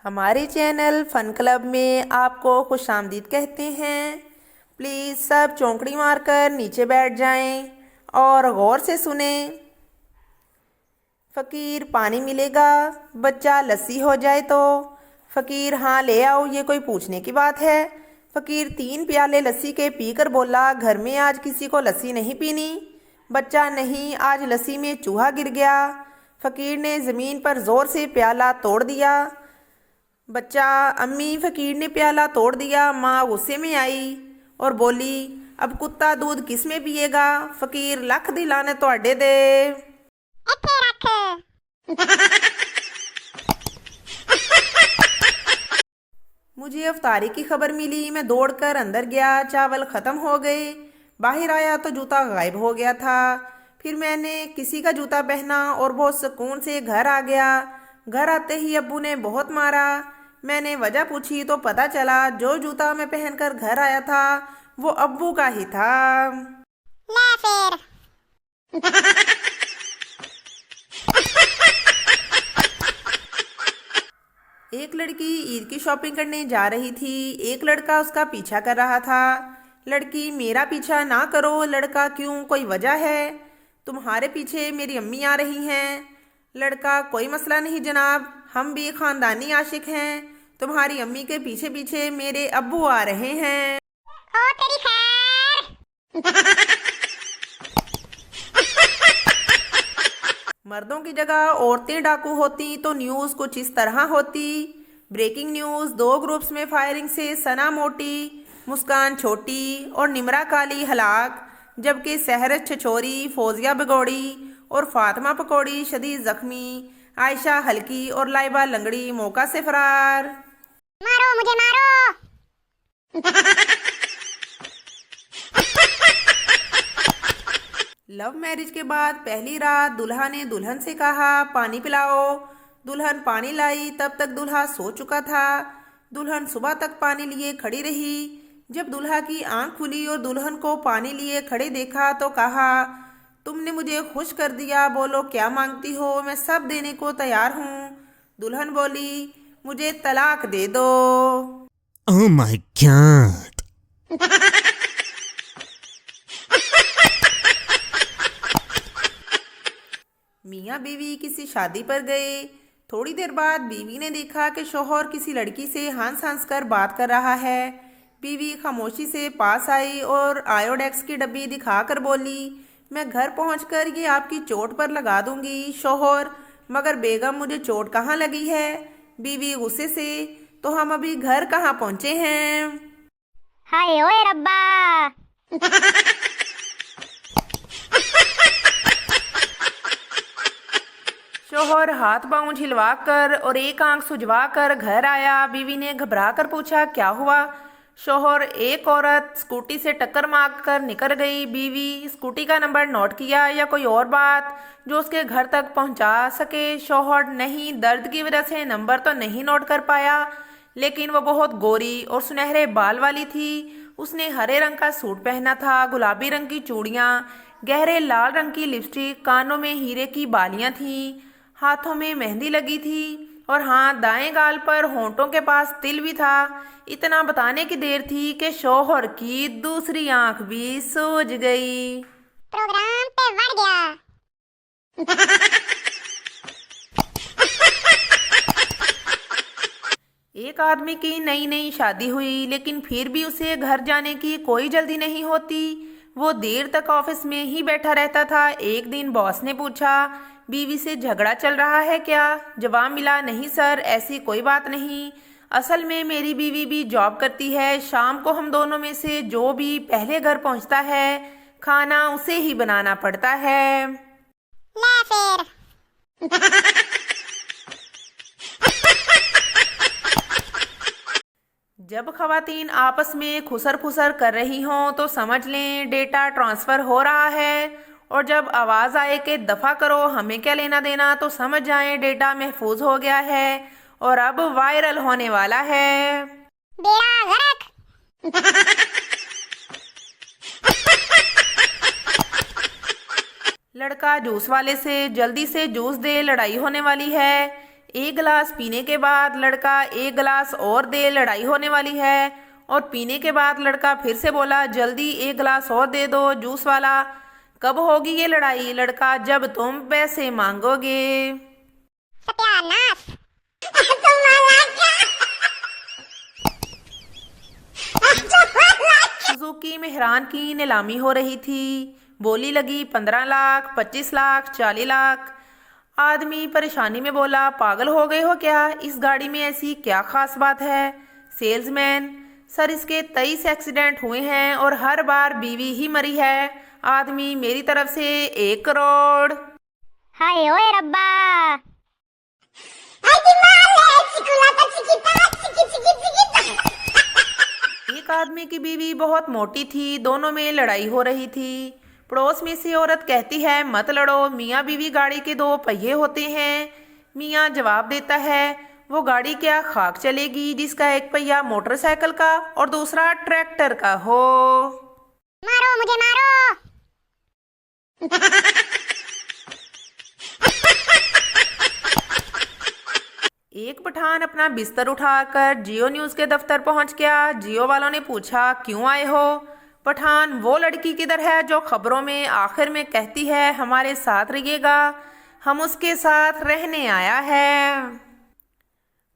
हमारे चैनल फ़न क्लब में आपको खुशामदीद कहते हैं। प्लीज़ सब चौंकड़ी मारकर नीचे बैठ जाएं और गौर से सुने। फ़कीर पानी मिलेगा, बच्चा लस्सी हो जाए तो। फ़कीर हाँ ले आओ, ये कोई पूछने की बात है। फ़कीर 3 प्याले लस्सी के पीकर बोला, घर में आज किसी को लस्सी नहीं पीनी। बच्चा नहीं, आज लस्सी में चूहा गिर गया। फ़कीर ने ज़मीन पर ज़ोर से प्याला तोड़ दिया। बच्चा, अम्मी फ़कीर ने प्याला तोड़ दिया। माँ गुस्से में आई और बोली, अब कुत्ता दूध किस में पिएगा। फ़कीर लख दी लाने तुहाडे दे। ਇੱਥੇ ਰੱਖ। मुझे अफ्तारी की खबर मिली, मैं दौड़कर अंदर गया। चावल ख़त्म हो गए। बाहर आया तो जूता गायब हो गया था। फिर मैंने किसी का जूता पहना और बहुत सुकून से घर आ गया। घर आते ही अब्बू ने बहुत मारा। मैंने वजह पूछी तो पता चला जो जूता मैं पहनकर घर आया था वो अब्बू का ही था। ਲੈ ਫੇਰ। एक लड़की ईद की शॉपिंग करने जा रही थी। एक लड़का उसका पीछा कर रहा था। लड़की, मेरा पीछा ना करो। लड़का, क्यों, कोई वजह है? तुम्हारे पीछे मेरी अम्मी आ रही हैं। लड़का, कोई मसला नहीं जनाब, हम भी खानदानी आशिक हैं। तुम्हारी अम्मी के पीछे पीछे मेरे अब्बू आ रहे हैं। ਓ ਤੇਰੀ ਖੈਰ। मर्दों की जगह औरतें डाकू होती तो न्यूज़ कुछ इस तरह होती। ब्रेकिंग न्यूज़, 2 ग्रुप्स में फायरिंग से सना मोटी, मुस्कान छोटी और निमरा काली हलाक, जबकि सहरत छछोरी, फौजिया बिगौड़ी और फातिमा पकौड़ी शदीद जख्मी, आयशा हल्की और लाइबा लंगड़ी मौका से फरार। ਮਾਰੋ ਮੁਝੇ ਮਾਰੋ। लव मैरिज के बाद पहली रात दुल्हा ने दुल्हन से कहा, पानी पिलाओ। दुल्हन पानी लाई, तब तक दुल्हा सो चुका था। दुल्हन सुबह तक पानी लिए खड़ी रही। जब दुल्हा की आंख खुली और दुल्हन को पानी लिए खड़े देखा तो कहा, तुमने मुझे खुश कर दिया, बोलो क्या मांगती हो, मैं सब देने को तैयार हूँ। दुल्हन बोली, मुझे तलाक दे दो। Oh my god. मियाँ बीवी किसी शादी पर गए। थोड़ी देर बाद बीवी ने देखा कि शौहर किसी लड़की से हंस हंस कर बात कर रहा है। बीवी खामोशी से पास आई और आयोडेक्स की डब्बी दिखाकर बोली, मैं घर पहुंचकर ये आपकी चोट पर लगा दूंगी। शौहर, मगर बेगम मुझे चोट कहाँ लगी है? बीवी गुस्से से, तो हम अभी घर कहाँ पहुंचे हैं? ਹਾਏ ਓਏ ਰੱਬਾ। शौहर हाथ पांव झिलवा कर और एक आंख सुझवा कर घर आया। बीवी ने घबरा कर पूछा, क्या हुआ? शौहर, एक औरत स्कूटी से टक्कर मार कर निकल गई। बीवी, स्कूटी का नंबर नोट किया या कोई और बात जो उसके घर तक पहुंचा सके? शौहर, नहीं, दर्द की वजह से नंबर तो नहीं नोट कर पाया, लेकिन वो बहुत गोरी और सुनहरे बाल वाली थी। उसने हरे रंग का सूट पहना था, गुलाबी रंग की चूड़ियाँ, गहरे लाल रंग की लिपस्टिक, कानों में हीरे की बालियाँ थीं, हाथों में मेहंदी लगी थी और हाँ, दाएं गाल पर होंठों के पास तिल भी था। इतना बताने की देर थी कि शौहर की दूसरी आंख भी सूज गई। ਪ੍ਰੋਗਰਾਮ ਤੇ ਵੜ ਗਿਆ। एक आदमी की नई नई शादी हुई, लेकिन फिर भी उसे घर जाने की कोई जल्दी नहीं होती। वो देर तक ऑफिस में ही बैठा रहता था। एक दिन बॉस ने पूछा, बीवी से झगड़ा चल रहा है क्या? जवाब मिला, नहीं सर, ऐसी कोई बात नहीं। असल में मेरी बीवी भी जॉब करती है। शाम को हम दोनों में से जो भी पहले घर पहुंचता है, खाना उसे ही बनाना पड़ता है। ਲੈ ਫੇਰ। जब खवातीन आपस में खुसर फुसर कर रही हों तो समझ लें डेटा ट्रांसफ़र हो रहा है, और जब आवाज़ आए कि दफ़ा करो, हमें क्या लेना देना, तो समझ जाएं डेटा महफूज हो गया है और अब वायरल होने वाला है। બેડા ગરક। लड़का जूस वाले से जल्दी से जूस दे, लड़ाई होने वाली है। एक गिलास पीने के बाद लड़का एक गिलास और दे, लड़ाई होने वाली है। और पीने के बाद लड़का फिर से बोला, जल्दी एक गिलास और दे दो जूस वाला। कब होगी ये लड़ाई? लड़का, जब तुम पैसे मांगोगे। सत्यानाश। सुजुकी मेहरान की नीलामी हो रही थी। बोली लगी 15 लाख, 25 लाख, 40 लाख। आदमी परेशानी में बोला, पागल हो गए हो क्या? इस गाड़ी में ऐसी क्या खास बात है? सेल्समैन, सर इसके 23 एक्सीडेंट हुए हैं और हर बार बीवी ही मरी है। आदमी, मेरी तरफ से 1 करोड़। हाय ओए रब्बा। एक आदमी की बीवी बहुत मोटी थी, दोनों में लड़ाई हो रही थी। पड़ोस में से औरत कहती है, मत लड़ो, मियाँ बीवी गाड़ी के 2 पहिए होते हैं। मियाँ जवाब देता है, वो गाड़ी क्या खाक चलेगी जिसका एक पहिया मोटरसाइकिल का और दूसरा ट्रैक्टर का हो। मारो मुझे, मारो। एक पठान अपना बिस्तर उठाकर जियो न्यूज़ के दफ्तर पहुंच गया। जियो वालों ने पूछा, क्यों आए हो? पठान, वो लड़की किधर है जो खबरों में आखिर में कहती है हमारे साथ रहिएगा? हम उसके साथ रहने आया है।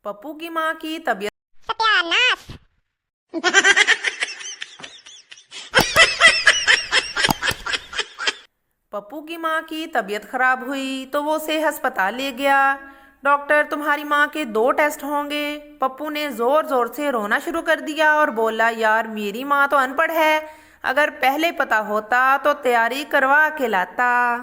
पप्पू की माँ की तबीयत सत्यानाश। पप्पू की माँ की तबीयत खराब हुई तो वो उसे अस्पताल ले गया। डॉक्टर, तुम्हारी माँ के 2 टेस्ट होंगे। पप्पू ने जोर जोर से रोना शुरू कर दिया और बोला, यार मेरी माँ तो अनपढ़ है, अगर पहले पता होता तो तैयारी करवा के लाता।